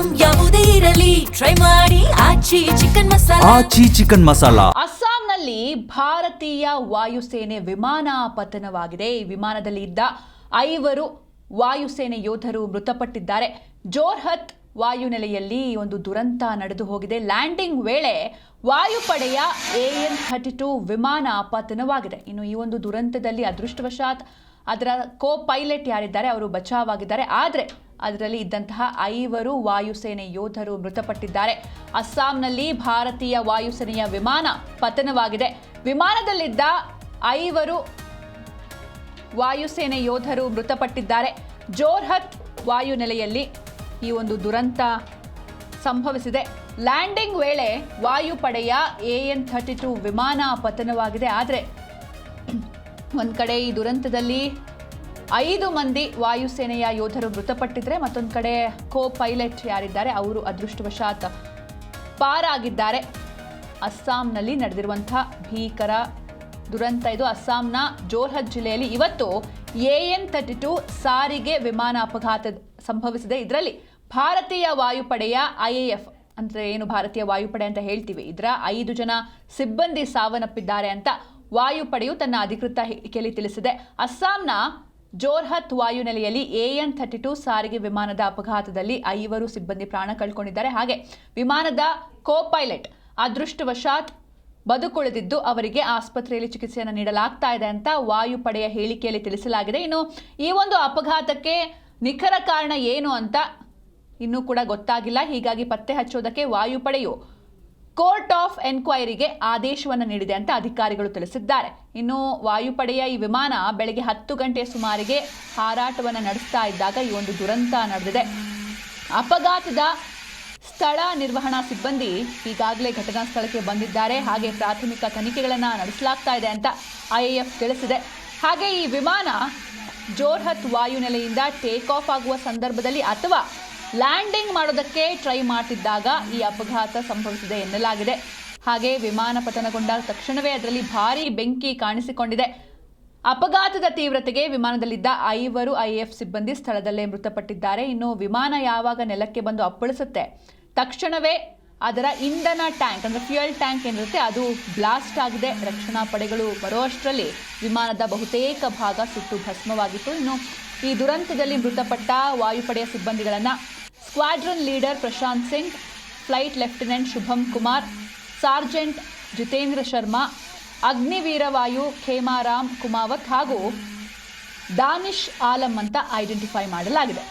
Item ಯಾವುದೇ ಇರಲಿ try ಮಾಡಿ ಆಚಿ ಚಿಕನ್ ಮಸಾಲಾ. ಅಸ್ಸಾಂನಲ್ಲಿ ಭಾರತೀಯ ವಾಯುಸೇನೆ ವಿಮಾನ ಪತನವಾಗಿದೆ. ಈ ವಿಮಾನದಲ್ಲಿ ಇದ್ದ 5 ವಾಯುಸೇನೆ ಯೋಧರು ಮೃತಪಟ್ಟಿದ್ದಾರೆ. ಜೋರ್ಹತ್ ವಾಯುನೆಲೆಯಲ್ಲಿ ಒಂದು ದುರಂತ ನಡೆದು ಹೋಗಿದೆ. ಲ್ಯಾಂಡಿಂಗ್ ವೇಳೆ ವಾಯುಪಡೆಯ AN-32 ವಿಮಾನ ಪತನವಾಗಿದೆ. ಇನ್ನು ಈ ಒಂದು ದುರಂತದಲ್ಲಿ ಅದೃಷ್ಟವಶಾತ್ ಅದರ ಪೈಲಟ್ ಯಾರಿದ್ದಾರೆ ಅವರು ಬಚಾವಾಗಿದ್ದಾರೆ. ಆದರೆ ಅದರಲ್ಲಿ ಇದ್ದಂತಹ 5 ವಾಯುಸೇನೆ ಯೋಧರು ಮೃತಪಟ್ಟಿದ್ದಾರೆ. ಅಸ್ಸಾಂನಲ್ಲಿ ಭಾರತೀಯ ವಾಯುಸೇನೆಯ ವಿಮಾನ ಪತನವಾಗಿದೆ. ವಿಮಾನದಲ್ಲಿದ್ದ 5 ವಾಯುಸೇನೆ ಯೋಧರು ಮೃತಪಟ್ಟಿದ್ದಾರೆ. ಜೋರ್ಹತ್ ವಾಯುನೆಲೆಯಲ್ಲಿ ಈ ಒಂದು ದುರಂತ ಸಂಭವಿಸಿದೆ. ಲ್ಯಾಂಡಿಂಗ್ ವೇಳೆ ವಾಯುಪಡೆಯ AN-32 ವಿಮಾನ ಪತನವಾಗಿದೆ. ಆದರೆ ಒಂದು ಕಡೆ ಈ ದುರಂತದಲ್ಲಿ 5 ಮಂದಿ ವಾಯುಸೇನೆಯ ಯೋಧರು ಮೃತಪಟ್ಟಿದ್ರೆ, ಮತ್ತೊಂದು ಕಡೆ ಪೈಲಟ್ ಯಾರಿದ್ದಾರೆ ಅವರು ಅದೃಷ್ಟವಶಾತ್ ಪಾರಾಗಿದ್ದಾರೆ. ಅಸ್ಸಾಂನಲ್ಲಿ ನಡೆದಿರುವಂತಹ ಭೀಕರ ದುರಂತ ಇದು. ಅಸ್ಸಾಂನ ಜೋರ್ಹತ್ ಜಿಲ್ಲೆಯಲ್ಲಿ ಇವತ್ತು AN-32 ಸಾರಿಗೆ ವಿಮಾನ ಅಪಘಾತ ಸಂಭವಿಸಿದೆ. ಇದರಲ್ಲಿ ಭಾರತೀಯ ವಾಯುಪಡೆಯ IAF ಅಂದರೆ ಏನು ಭಾರತೀಯ ವಾಯುಪಡೆ ಅಂತ ಹೇಳ್ತೀವಿ, ಇದರ 5 ಜನ ಸಿಬ್ಬಂದಿ ಸಾವನ್ನಪ್ಪಿದ್ದಾರೆ ಅಂತ ವಾಯುಪಡೆಯು ತನ್ನ ಅಧಿಕೃತ ಹೇಳಿಕೆಯಲ್ಲಿ ತಿಳಿಸಿದೆ. ಅಸ್ಸಾಂನ ಜೋರ್ಹತ್ ವಾಯುನೆಲೆಯಲ್ಲಿ AN-32 ಸಾರಿಗೆ ವಿಮಾನದ ಅಪಘಾತದಲ್ಲಿ 5 ಸಿಬ್ಬಂದಿ ಪ್ರಾಣ ಕಳ್ಕೊಂಡಿದ್ದಾರೆ. ಹಾಗೆ ವಿಮಾನದ ಪೈಲಟ್ ಅದೃಷ್ಟವಶಾತ್ ಬದುಕುಳಿದಿದ್ದು ಅವರಿಗೆ ಆಸ್ಪತ್ರೆಯಲ್ಲಿ ಚಿಕಿತ್ಸೆಯನ್ನು ನೀಡಲಾಗ್ತಾ ಇದೆ ಅಂತ ವಾಯುಪಡೆಯ ಹೇಳಿಕೆಯಲ್ಲಿ ತಿಳಿಸಲಾಗಿದೆ. ಇನ್ನು ಈ ಒಂದು ಅಪಘಾತಕ್ಕೆ ನಿಖರ ಕಾರಣ ಏನು ಅಂತ ಇನ್ನೂ ಕೂಡ ಗೊತ್ತಾಗಿಲ್ಲ. ಹೀಗಾಗಿ ಪತ್ತೆ ಹಚ್ಚೋದಕ್ಕೆ ವಾಯುಪಡೆಯು ಕೋರ್ಟ್ ಆಫ್ ಎನ್ಕ್ವೈರಿಗೆ ಆದೇಶವನ್ನು ನೀಡಿದೆ ಅಂತ ಅಧಿಕಾರಿಗಳು ತಿಳಿಸಿದ್ದಾರೆ. ಇನ್ನು ವಾಯುಪಡೆಯ ಈ ವಿಮಾನ ಬೆಳಗ್ಗೆ 10 ಗಂಟೆ ಸುಮಾರಿಗೆ ಹಾರಾಟವನ್ನು ನಡೆಸ್ತಾ ಇದ್ದಾಗ ಈ ಒಂದು ದುರಂತ ನಡೆದಿದೆ. ಅಪಘಾತದ ಸ್ಥಳ ನಿರ್ವಹಣಾ ಸಿಬ್ಬಂದಿ ಈಗಾಗಲೇ ಘಟನಾ ಸ್ಥಳಕ್ಕೆ ಬಂದಿದ್ದಾರೆ. ಹಾಗೆ ಪ್ರಾಥಮಿಕ ತನಿಖೆಗಳನ್ನು ನಡೆಸಲಾಗ್ತಾ ಇದೆ ಅಂತ IAF ತಿಳಿಸಿದೆ. ಹಾಗೆ ಈ ವಿಮಾನ ಜೋರ್ಹತ್ ವಾಯುನೆಲೆಯಿಂದ ಟೇಕ್ ಆಫ್ ಆಗುವ ಸಂದರ್ಭದಲ್ಲಿ ಅಥವಾ ಲ್ಯಾಂಡಿಂಗ್ ಮಾಡೋದಕ್ಕೆ ಟ್ರೈ ಮಾಡ್ತಿದ್ದಾಗ ಈ ಅಪಘಾತ ಸಂಭವಿಸಿದೆ ಎನ್ನಲಾಗಿದೆ. ಹಾಗೆ ವಿಮಾನ ಪತನಗೊಂಡ ತಕ್ಷಣವೇ ಅದರಲ್ಲಿ ಭಾರೀ ಬೆಂಕಿ ಕಾಣಿಸಿಕೊಂಡಿದೆ. ಅಪಘಾತದ ತೀವ್ರತೆಗೆ ವಿಮಾನದಲ್ಲಿದ್ದ 5 IAF ಸಿಬ್ಬಂದಿ ಸ್ಥಳದಲ್ಲೇ ಮೃತಪಟ್ಟಿದ್ದಾರೆ. ಇನ್ನು ವಿಮಾನ ಯಾವಾಗ ನೆಲಕ್ಕೆ ಬಂದು ಅಪ್ಪಳಿಸುತ್ತೆ ತಕ್ಷಣವೇ ಅದರ ಇಂಧನ ಟ್ಯಾಂಕ್ ಅಂದರೆ ಫ್ಯೂಯಲ್ ಟ್ಯಾಂಕ್ ಏನಿರುತ್ತೆ ಅದು ಬ್ಲಾಸ್ಟ್ ಆಗಿದೆ. ರಕ್ಷಣಾ ಪಡೆಗಳು ಬರುವಷ್ಟರಲ್ಲಿ ವಿಮಾನದ ಬಹುತೇಕ ಭಾಗ ಸುಟ್ಟು ಭಸ್ಮವಾಗಿತ್ತು. ಇನ್ನು ಈ ದುರಂತದಲ್ಲಿ ಮೃತಪಟ್ಟ ವಾಯುಪಡೆಯ ಸಿಬ್ಬಂದಿಗಳನ್ನು squadron leader Prashant Singh, flight lieutenant Shubham Kumar, sergeant Jitendra Sharma, Agniveervayu Khemaram Kumawat ಹಾಗೂ ದಾನಿಶ್ ಆಲಂ ಅಂತ ಐಡೆಂಟಿಫೈ ಮಾಡಲಾಗಿದೆ.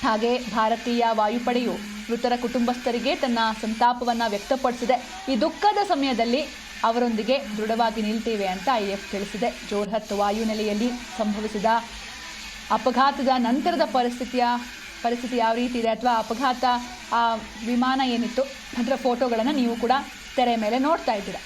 ಹಾಗೆ ಭಾರತೀಯ ವಾಯುಪಡೆಯು ಮೃತರ ಕುಟುಂಬಸ್ಥರಿಗೆ ತನ್ನ ಸಂತಾಪವನ್ನು ವ್ಯಕ್ತಪಡಿಸಿದೆ. ಈ ದುಃಖದ ಸಮಯದಲ್ಲಿ ಅವರೊಂದಿಗೆ ದೃಢವಾಗಿ ನಿಲ್ತೇವೆ ಅಂತ IAF ತಿಳಿಸಿದೆ. ಜೋರ್ಹತ್ ವಾಯುನೆಲೆಯಲ್ಲಿ ಸಂಭವಿಸಿದ ಅಪಘಾತದ ನಂತರದ ಪರಿಸ್ಥಿತಿ ಯಾವ ರೀತಿ ಇದೆ ಅಥವಾ ಅಪಘಾತ ವಿಮಾನ ಏನಿತ್ತು ಅದರ ಫೋಟೋಗಳನ್ನು ನೀವು ಕೂಡ ತೆರೆ ಮೇಲೆ ನೋಡ್ತಾ ಇದ್ದೀರಾ.